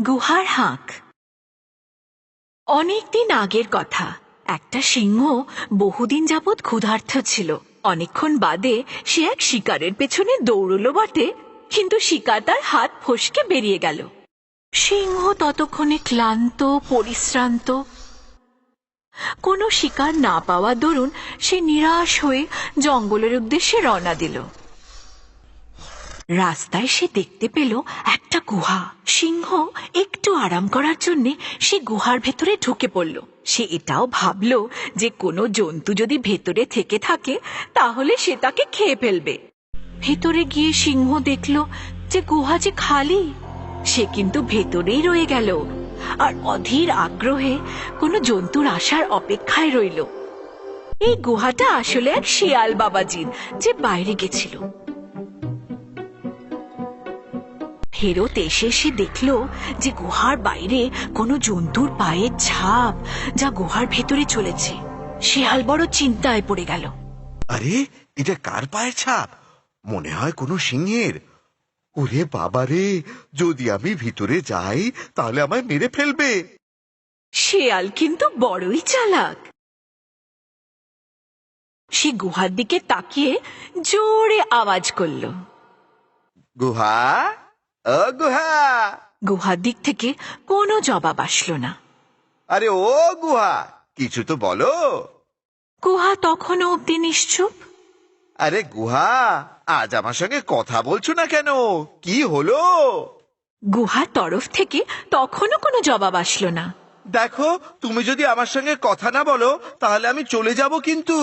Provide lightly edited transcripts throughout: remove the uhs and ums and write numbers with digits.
গুহার হাঁক। অনেকদিন আগের কথা। একটা সিংহ বহুদিন যাবৎ ক্ষুধার্ত ছিল। অনেকক্ষণ বাদে সে এক শিকারের পেছনে দৌড়ল বটে, কিন্তু শিকার তার হাত ফসকে বেরিয়ে গেল। সিংহ ততক্ষণে ক্লান্ত, পরিশ্রান্ত। কোনো শিকার না পাওয়ার দরুন সে নিরাশ হয়ে জঙ্গলের উদ্দেশ্যে রওনা দিল। রাস্তায় সে দেখতে পেল একটা গুহা। সিংহ একটু আরাম করার জন্য সে গুহার ভেতরে ঢুকে পড়ল। সে এটাও ভাবল যে কোনো জন্তু যদি ভেতরে থেকে থাকে তাহলে সে তাকে খেয়ে ফেলবে। ভেতরে গিয়ে সিংহ দেখল যে গুহা যে খালি। সে কিন্তু ভেতরেই রয়ে গেল আর অধীর আগ্রহে কোনো জন্তুর আসার অপেক্ষায় রইল। এই গুহাটা আসলে এক শিয়াল বাবাজির, যে বাইরে গেছিল। ফেরত এসে সে দেখল যে গুহার বাইরে কোনো জন্তুর পায়ের ছাপ, যা গুহার ভেতরে চলেছে। শিয়াল বড় চিন্তায় পড়ে গেল। আরে, এটা কার পায়ের ছাপ? মনে হয় কোনো সিংহের। ওরে বাবারে, যদি আমি ভিতরে যাই তাহলে আমায় মেরে ফেলবে। শিয়াল কিন্তু বড়ই চালাক। সে গুহার দিকে তাকিয়ে জোরে আওয়াজ করল, গুহা, ও গুহা। গুহার দিক থেকে কোনো জবাব আসলো না। আরে ও গুহা, কিছু তো বলো। গুহা তখনও অব্দি নিশ্চুপ। আরে গুহা, আজ আমার সঙ্গে কথা বলছো না কেন? কি হলো? গুহার তরফ থেকে তখনও কোনো জবাব আসলো না। দেখো, তুমি যদি আমার সঙ্গে কথা না বলো তাহলে আমি চলে যাব কিন্তু।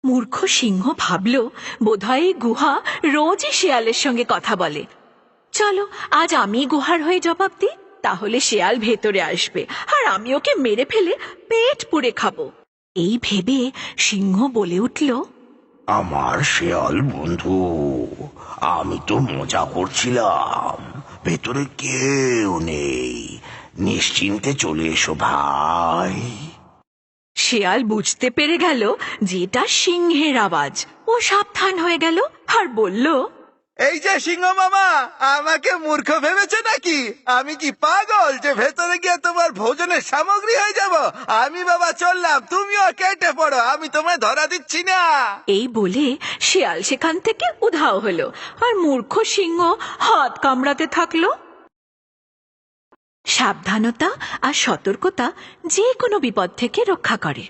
মূর্খ সিংহ ভাবল, বোধহয় এই গুহা রোজই শিয়ালের সঙ্গে কথা বলে। চলো, আজ আমি গুহার হয়ে জবাব দিই, তাহলে শিয়াল ভেতরে আসবে আর আমি ওকে মেরে ফেলে পেট পুড়ে খাবো। এই ভেবে সিংহ বলে উঠল, আমার শেয়াল বন্ধু, আমি তো মজা করছিলাম। ভেতরে কেউ নেই, নিশ্চিন্তে চলে এসো ভাই। শিয়াল বুঝতে পেরে গেল যে এটা সিংহের আওয়াজ। ও সাবধান হয়ে গেল আর বলল, এই যে সিংহ মামা, আমাকে মূর্খ ভেবেছে নাকি? আমি কি পাগল যে ভেতরে গিয়ে তোমার ভোজনের সামগ্রী হয়ে যাব? আমি বাবা চললাম, তুমিও কেটে পড়ো, আমি তোমায় ধরা দিচ্ছি না। এই বলে শিয়াল সেখান থেকে উধাও হলো আর মূর্খ সিংহ হাত কামড়াতে থাকলো। সাবধানতা আর সতর্কতা যে কোনো বিপদ থেকে রক্ষা করে।